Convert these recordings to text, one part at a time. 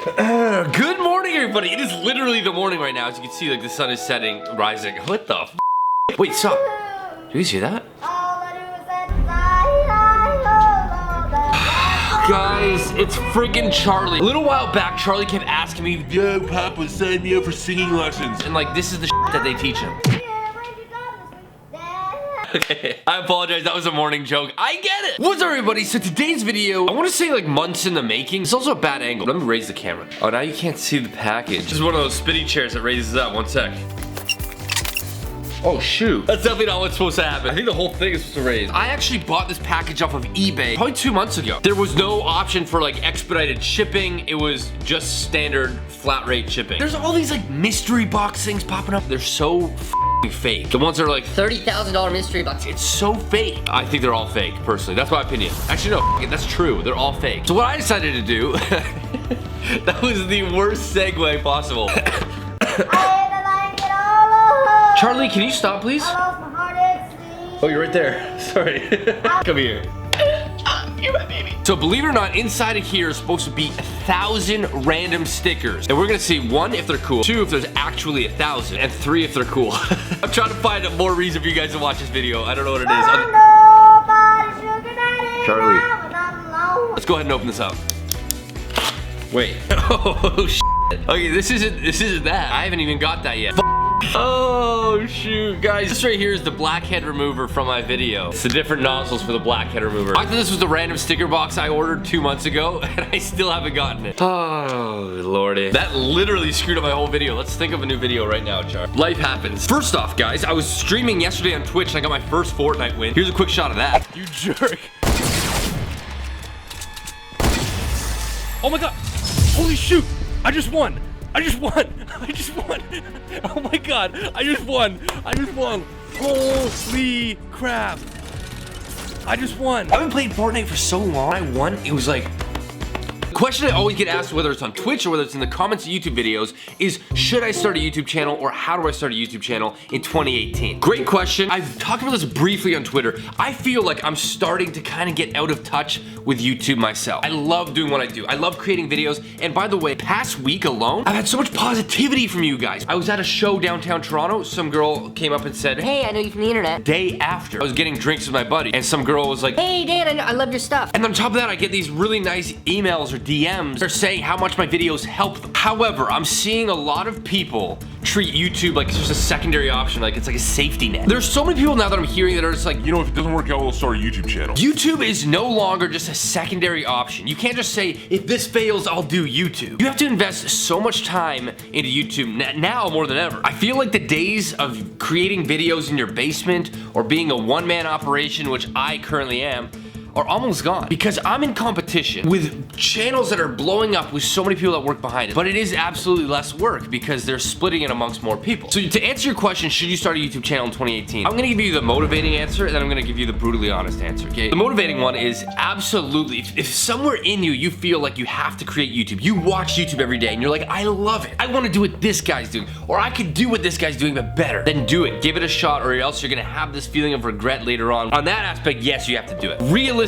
Good morning, everybody. It is literally the morning right now. As you can see, like the sun is setting, rising. What the f? Wait, stop. Do you guys hear that? Guys, it's friggin' Charlie. A little while back, Charlie kept asking me, yo, Papa, sign me up for singing lessons. And like, this is the shit that they teach him. Okay, I apologize, that was a morning joke. I get it. What's up, everybody? So today's video, I want to say like months in the making. It's also a bad angle. Let me raise the camera. Oh, now you can't see the package. This is one of those spinny chairs that raises up. One sec. Oh shoot, that's definitely not what's supposed to happen. I think the whole thing is supposed to raise. I actually bought this package off of eBay probably 2 months ago. There was no option for like expedited shipping. It was just standard flat rate shipping. There's all these like mystery box things popping up. They're so fake. The ones that are like $30,000 mystery box. It's so fake. I think they're all fake, personally. That's my opinion. Actually, no, that's true. They're all fake. So what I decided to do, that was the worst segue possible. Charlie, can you stop, please? Oh, you're right there. Sorry. Come here. You're my baby. So believe it or not, inside of here is supposed to be 1,000 random stickers. And we're gonna see 1, if they're cool, 2, if there's actually 1,000, and 3, if they're cool. I'm trying to find a more reason for you guys to watch this video. I don't know what it is. Charlie. Let's go ahead and open this up. Wait. Oh, shit. Okay, this isn't that. I haven't even got that yet. Oh shoot, guys. This right here is the blackhead remover from my video. It's the different nozzles for the blackhead remover. I thought this was the random sticker box I ordered 2 months ago, and I still haven't gotten it. Oh, lordy. That literally screwed up my whole video. Let's think of a new video right now, Char. Life happens. First off, guys, I was streaming yesterday on Twitch, and I got my first Fortnite win. Here's a quick shot of that. You jerk. Oh my god. Holy shoot. I just won. I just won! I just won! Oh my god! I just won! I just won! Holy crap! I just won! I've been playing Fortnite for so long. I won. It was like... The question I always get asked, whether it's on Twitch or whether it's in the comments of YouTube videos, is should I start a YouTube channel or how do I start a YouTube channel in 2018? Great question. I've talked about this briefly on Twitter. I feel like I'm starting to kind of get out of touch with YouTube myself. I love doing what I do. I love creating videos. And by the way, past week alone, I've had so much positivity from you guys. I was at a show downtown Toronto. Some girl came up and said, hey, I know you from the internet. Day after, I was getting drinks with my buddy, and some girl was like, hey, Dan, I love your stuff. And on top of that, I get these really nice emails or DMs. They're saying how much my videos help them. However, I'm seeing a lot of people treat YouTube like it's just a secondary option, like it's like a safety net. There's so many people now that I'm hearing that are just like, you know, if it doesn't work out, we'll start a YouTube channel. YouTube is no longer just a secondary option. You can't just say, if this fails, I'll do YouTube. You have to invest so much time into YouTube now more than ever. I feel like the days of creating videos in your basement or being a one-man operation, which I currently am, are almost gone because I'm in competition with channels that are blowing up with so many people that work behind it. But it is absolutely less work because they're splitting it amongst more people. So to answer your question, should you start a YouTube channel in 2018? I'm gonna give you the motivating answer and then I'm gonna give you the brutally honest answer, okay? The motivating one is absolutely, if somewhere in you, you feel like you have to create YouTube, you watch YouTube every day and you're like, I love it. I wanna do what this guy's doing, or I could do what this guy's doing, but better. Then do it, give it a shot, or else you're gonna have this feeling of regret later on. On that aspect, yes, you have to do it. Realistically,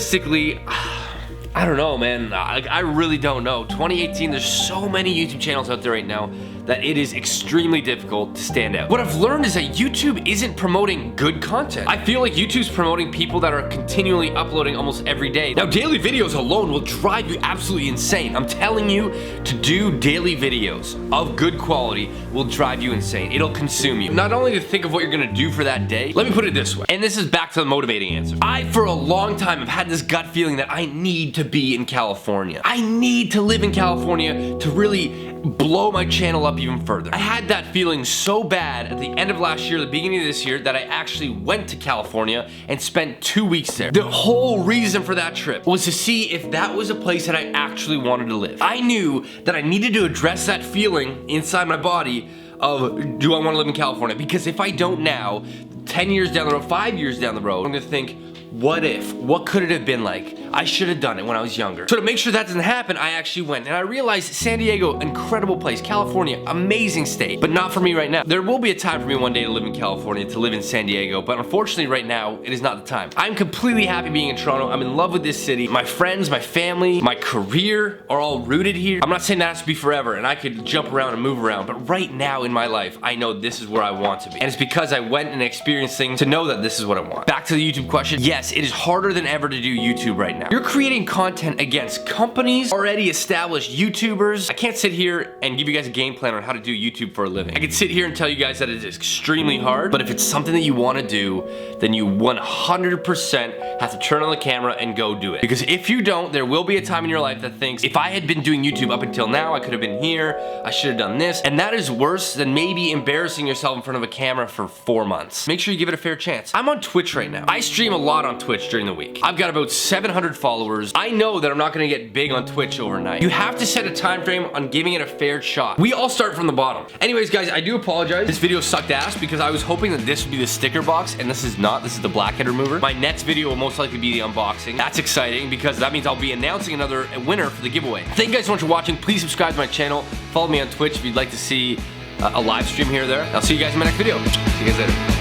I don't know, man. I really don't know. 2018, there's so many YouTube channels out there right now that it is extremely difficult to stand out. What I've learned is that YouTube isn't promoting good content. I feel like YouTube's promoting people that are continually uploading almost every day. Now, daily videos alone will drive you absolutely insane. I'm telling you, to do daily videos of good quality will drive you insane. It'll consume you. Not only to think of what you're gonna do for that day, let me put it this way, and this is back to the motivating answer. I, for a long time, have had this gut feeling that I need to be in California. I need to live in California to really blow my channel up even further. I had that feeling so bad at the end of last year, the beginning of this year, that I actually went to California and spent 2 weeks there. The whole reason for that trip was to see if that was a place that I actually wanted to live. I knew that I needed to address that feeling inside my body of, do I want to live in California? Because if I don't now, 10 years down the road, 5 years down the road, I'm gonna think, what if? What could it have been like? I should have done it when I was younger. So to make sure that doesn't happen, I actually went and I realized San Diego, incredible place. California, amazing state, but not for me right now. There will be a time for me one day to live in California, to live in San Diego, but unfortunately right now, it is not the time. I'm completely happy being in Toronto. I'm in love with this city. My friends, my family, my career are all rooted here. I'm not saying that has to be forever and I could jump around and move around, but right now in my life, I know this is where I want to be. And it's because I went and experienced things to know that this is what I want. Back to the YouTube question. Yes, it is harder than ever to do YouTube right now. You're creating content against companies, already established YouTubers. I can't sit here and give you guys a game plan on how to do YouTube for a living. I could sit here and tell you guys that it is extremely hard, but if it's something that you want to do, then you 100% have to turn on the camera and go do it. Because if you don't, there will be a time in your life that thinks, if I had been doing YouTube up until now, I could have been here, I should have done this, and that is worse than maybe embarrassing yourself in front of a camera for 4 months. Make sure you give it a fair chance. I'm on Twitch right now. I stream a lot on Twitch during the week. I've got about 700 followers. I know that I'm not gonna get big on Twitch overnight. You have to set a time frame on giving it a fair shot. We all start from the bottom. Anyways, guys, I do apologize. This video sucked ass because I was hoping that this would be the sticker box, and this is not. This is the blackhead remover. My next video will most likely be the unboxing. That's exciting because that means I'll be announcing another winner for the giveaway. Thank you guys so much for watching. Please subscribe to my channel. Follow me on Twitch if you'd like to see a live stream here or there. I'll see you guys in my next video. See you guys later.